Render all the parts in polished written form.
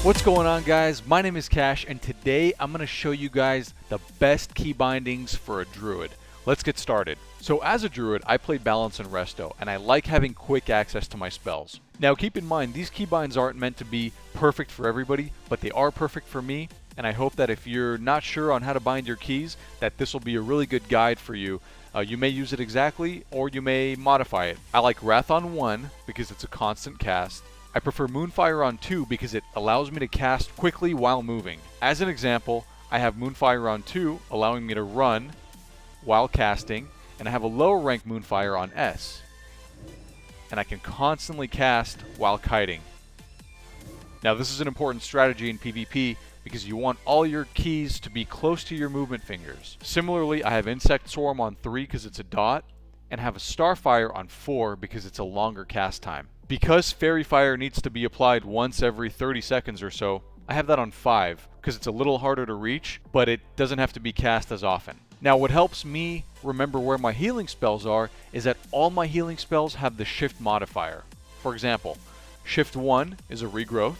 What's going on, guys? My name is Kash, and today I'm going to show you guys the best key bindings for a druid. Let's get started. So as a druid, I play balance and resto, and I like having quick access to my spells. Now keep in mind, these keybinds aren't meant to be perfect for everybody, but they are perfect for me, and I hope that if you're not sure on how to bind your keys, that this will be a really good guide for you. You may use it exactly, or you may modify it. I like Wrath on 1 because it's a constant cast. I prefer Moonfire on 2 because it allows me to cast quickly while moving. As an example, I have Moonfire on 2 allowing me to run while casting, and I have a lower rank Moonfire on S. And I can constantly cast while kiting. Now this is an important strategy in PvP because you want all your keys to be close to your movement fingers. Similarly, I have Insect Swarm on 3 because it's a dot, and have a Starfire on 4 because it's a longer cast time. Because Fairy Fire needs to be applied once every 30 seconds or so, I have that on 5 because it's a little harder to reach, but it doesn't have to be cast as often. Now what helps me remember where my healing spells are is that all my healing spells have the shift modifier. For example, shift 1 is a regrowth,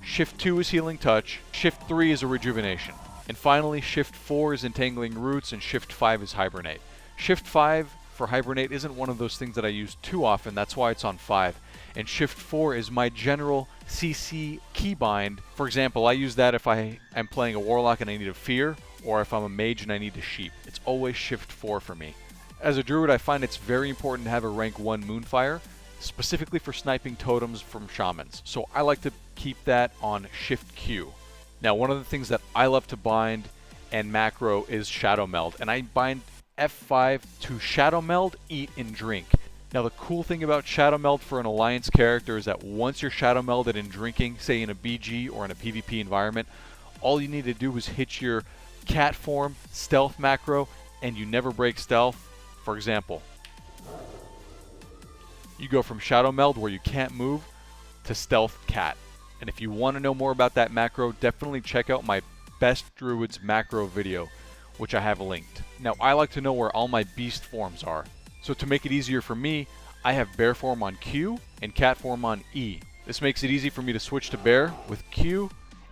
shift 2 is healing touch, shift 3 is a rejuvenation, and finally shift 4 is entangling roots, and shift 5 is hibernate. Shift 5 for hibernate isn't one of those things that I use too often, that's why it's on 5. And shift 4 is my general CC keybind. For example, I use that if I am playing a warlock and I need a fear, or if I'm a mage and I need a sheep. It's always shift 4 for me. As a druid, I find it's very important to have a rank 1 Moonfire, specifically for sniping totems from shamans. So I like to keep that on shift Q. Now one of the things that I love to bind and macro is Shadow Meld, and I bind F5 to Shadow Meld, Eat, and Drink. Now the cool thing about Shadow Meld for an Alliance character is that once you're Shadow Melded and drinking, say in a BG or in a PvP environment, all you need to do is hit your cat form, stealth macro, and you never break stealth. For example, you go from Shadow Meld where you can't move to stealth cat. And if you want to know more about that macro, definitely check out my best druids macro video, which I have linked. Now I like to know where all my beast forms are. So to make it easier for me, I have bear form on Q and cat form on E. This makes it easy for me to switch to bear with Q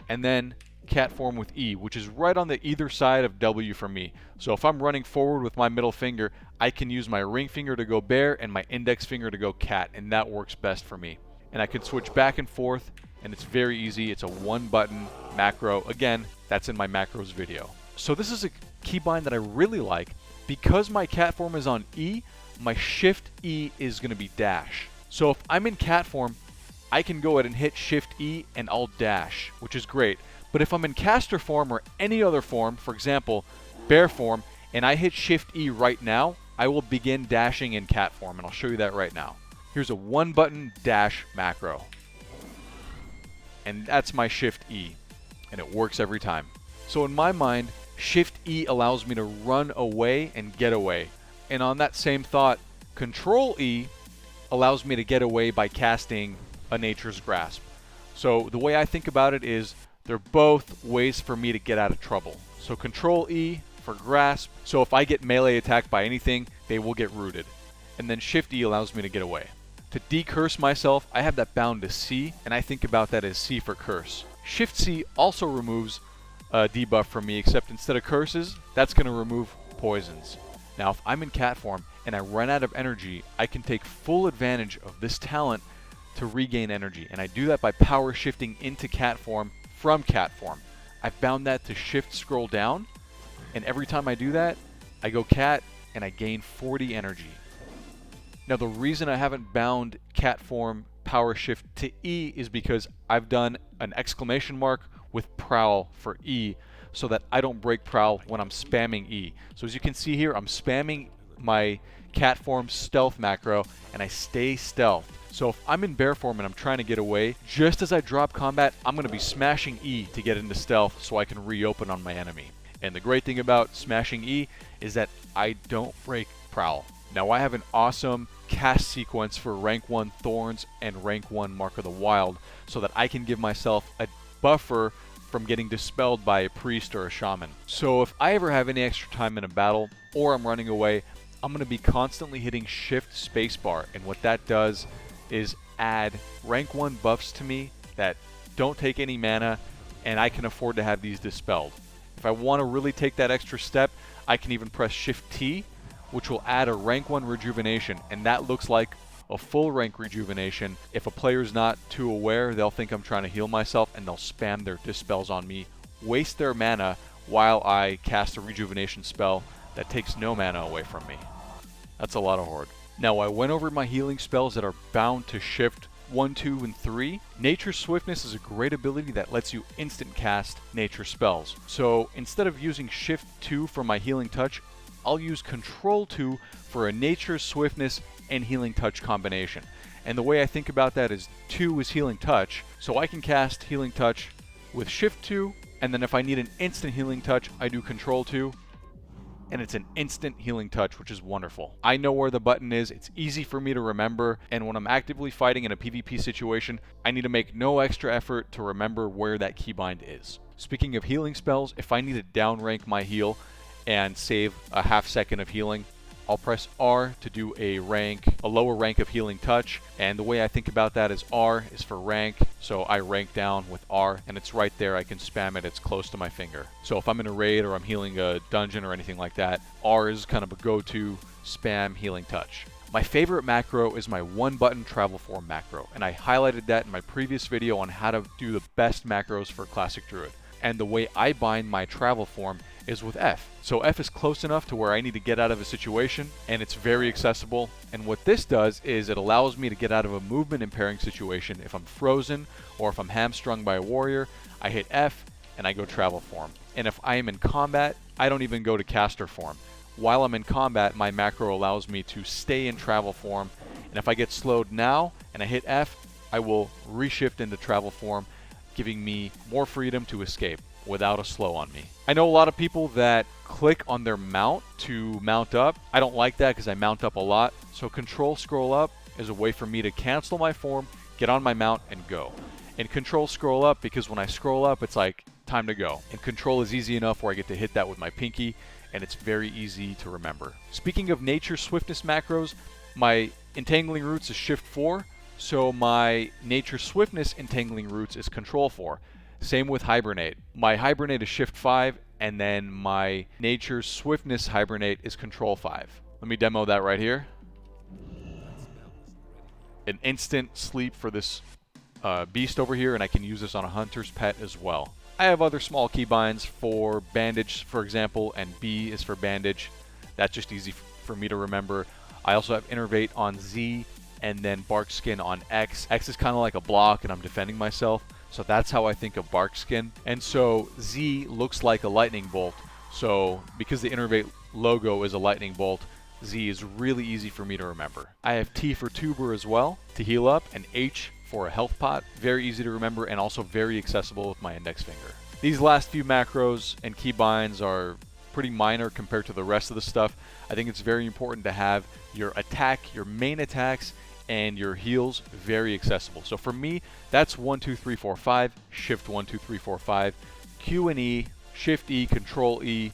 and then cat form with E, which is right on the either side of W for me. So if I'm running forward with my middle finger, I can use my ring finger to go bear and my index finger to go cat, and that works best for me. And I can switch back and forth, and it's very easy. It's a one button macro. Again, that's in my macros video. So this is a keybind that I really like. Because my cat form is on E, my shift E is going to be dash. So if I'm in cat form, I can go ahead and hit shift E and I'll dash, which is great. But if I'm in caster form or any other form, for example, bear form, and I hit shift E right now, I will begin dashing in cat form, and I'll show you that right now. Here's a one button dash macro. And that's my shift E, and it works every time. So in my mind, shift E allows me to run away and get away. And on that same thought, control E allows me to get away by casting a Nature's Grasp. So the way I think about it is they're both ways for me to get out of trouble. So control E for grasp, so if I get melee attacked by anything, they will get rooted. And then shift E allows me to get away. To decurse myself, I have that bound to C, and I think about that as C for curse. Shift C also removes a debuff from me, except instead of curses, that's going to remove poisons. Now if I'm in cat form and I run out of energy, I can take full advantage of this talent to regain energy, and I do that by power shifting into cat form from cat form. I've bound that to shift scroll down, and every time I do that, I go cat and I gain 40 energy. Now the reason I haven't bound cat form power shift to E is because I've done an exclamation mark with prowl for E, so that I don't break prowl when I'm spamming E. So as you can see here, I'm spamming my cat form stealth macro and I stay stealth. So if I'm in bear form and I'm trying to get away, just as I drop combat, I'm going to be smashing E to get into stealth so I can reopen on my enemy. And the great thing about smashing E is that I don't break prowl. Now I have an awesome cast sequence for rank 1 Thorns and rank 1 Mark of the Wild, so that I can give myself a buffer from getting dispelled by a priest or a shaman. So if I ever have any extra time in a battle, or I'm running away, I'm going to be constantly hitting shift spacebar, and what that does is add rank 1 buffs to me that don't take any mana, and I can afford to have these dispelled. If I want to really take that extra step, I can even press Shift T, which will add a rank 1 rejuvenation, and that looks like a full rank rejuvenation. If a player's not too aware, they'll think I'm trying to heal myself, and they'll spam their dispels on me, waste their mana while I cast a rejuvenation spell that takes no mana away from me. That's a lot of horde. Now, I went over my healing spells that are bound to Shift 1, 2, and 3. Nature's Swiftness is a great ability that lets you instant cast nature spells. So instead of using Shift 2 for my healing touch, I'll use Control 2 for a Nature's Swiftness and healing touch combination. And the way I think about that is 2 is healing touch, so I can cast healing touch with Shift 2, and then if I need an instant healing touch, I do Control 2, and it's an instant healing touch, which is wonderful. I know where the button is, it's easy for me to remember, and when I'm actively fighting in a PvP situation, I need to make no extra effort to remember where that keybind is. Speaking of healing spells, if I need to downrank my heal and save a half second of healing, I'll press R to do a lower rank of healing touch, and the way I think about that is R is for rank, so I rank down with R, and it's right there. I can spam it, it's close to my finger. So if I'm in a raid or I'm healing a dungeon or anything like that, R is kind of a go-to spam healing touch. My favorite macro is my one-button travel form macro, and I highlighted that in my previous video on how to do the best macros for Classic Druid. And the way I bind my travel form is with F. So F is close enough to where I need to get out of a situation, and it's very accessible. And what this does is it allows me to get out of a movement impairing situation. If I'm frozen or if I'm hamstrung by a warrior, I hit F and I go travel form. And if I am in combat, I don't even go to caster form. While I'm in combat, my macro allows me to stay in travel form, and if I get slowed now and I hit F, I will reshift into travel form, giving me more freedom to escape without a slow on me. I know a lot of people that click on their mount to mount up. I don't like that because I mount up a lot. So Control Scroll Up is a way for me to cancel my form, get on my mount, and go. And Control Scroll Up, because when I scroll up, it's like time to go. And Control is easy enough where I get to hit that with my pinky, and it's very easy to remember. Speaking of Nature Swiftness macros, my Entangling Roots is Shift 4, so my Nature Swiftness Entangling Roots is Control 4. Same with Hibernate. My Hibernate is Shift 5, and then my Nature Swiftness Hibernate is Control 5. Let me demo that right here. An instant sleep for this beast over here, and I can use this on a hunter's pet as well. I have other small keybinds for bandage, for example, and B is for bandage. That's just easy for me to remember. I also have Innervate on Z, and then Bark Skin on X. X is kind of like a block, and I'm defending myself. So that's how I think of Bark Skin. And so Z looks like a lightning bolt. So because the Innervate logo is a lightning bolt, Z is really easy for me to remember. I have T for Tuber as well to heal up, and H for a health pot. Very easy to remember and also very accessible with my index finger. These last few macros and keybinds are pretty minor compared to the rest of the stuff. I think it's very important to have your attack, your main attacks, and your heals very accessible. So for me, that's 1, 2, 3, 4, 5, Shift 1, 2, 3, 4, 5, Q and E, Shift E, Control E,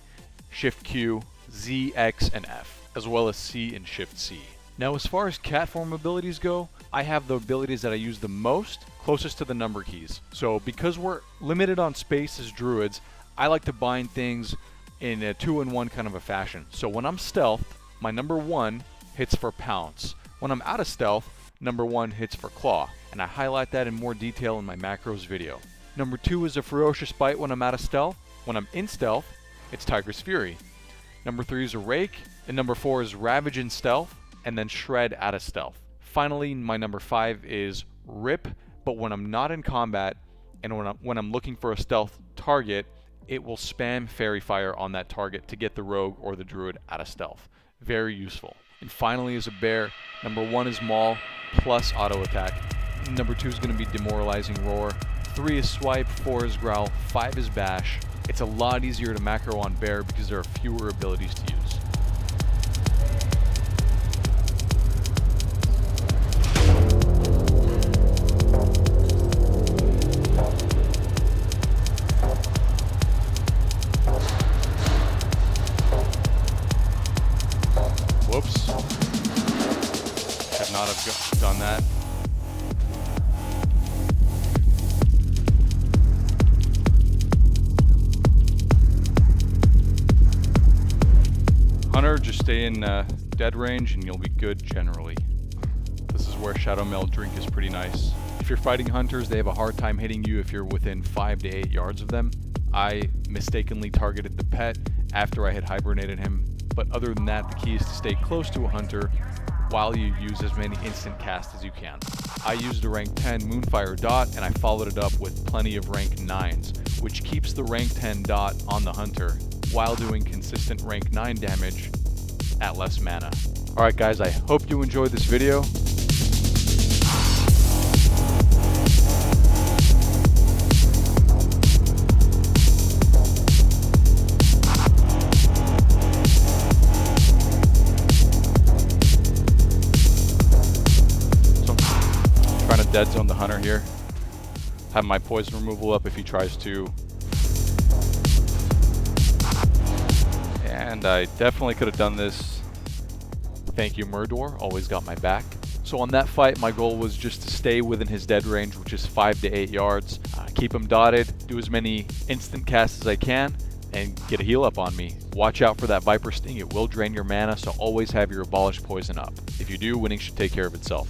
Shift Q, Z, X, and F, as well as C and Shift C. Now as far as cat form abilities go, I have the abilities that I use the most closest to the number keys. So because we're limited on space as druids, I like to bind things in a 2-in-1 kind of a fashion. So when I'm stealth, my number 1 hits for pounce. When I'm out of stealth, number 1 hits for claw, and I highlight that in more detail in my macros video. Number 2 is a ferocious bite when I'm out of stealth. When I'm in stealth, it's Tiger's Fury. Number 3 is a rake, and number 4 is ravage in stealth, and then shred out of stealth. Finally, my number 5 is rip, but when I'm not in combat, and when I'm looking for a stealth target, it will spam Fairy Fire on that target to get the rogue or the druid out of stealth. Very useful. And finally, as a bear, number 1 is Maul plus auto attack. Number 2 is going to be Demoralizing Roar. 3 is Swipe, 4 is Growl, 5 is Bash. It's a lot easier to macro on bear because there are fewer abilities to use. Whoops. Should not have done that. stay in dead range and you'll be good generally. This is where Shadow Meld Drink is pretty nice. If you're fighting hunters, they have a hard time hitting you if you're within 5 to 8 yards of them. I mistakenly targeted the pet after I had hibernated him, but other than that, the key is to stay close to a hunter while you use as many instant casts as you can. I used a rank 10 Moonfire Dot and I followed it up with plenty of rank 9s, which keeps the rank 10 dot on the hunter while doing consistent rank 9 damage at less mana. Alright guys, I hope you enjoyed this video. Trying to dead zone the hunter here. Have my poison removal up if he tries to. And I definitely could have done this. Thank you, Murdor, always got my back. So on that fight, my goal was just to stay within his dead range, which is 5 to 8 yards. Keep him dotted, do as many instant casts as I can, and get a heal up on me. Watch out for that Viper Sting, it will drain your mana, so always have your Abolish Poison up. If you do, winning should take care of itself.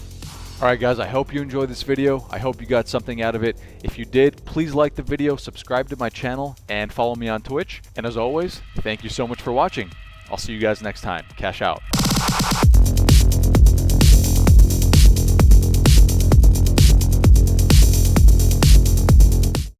Alright guys, I hope you enjoyed this video. I hope you got something out of it. If you did, please like the video, subscribe to my channel, and follow me on Twitch. And as always, thank you so much for watching. I'll see you guys next time. Cash out.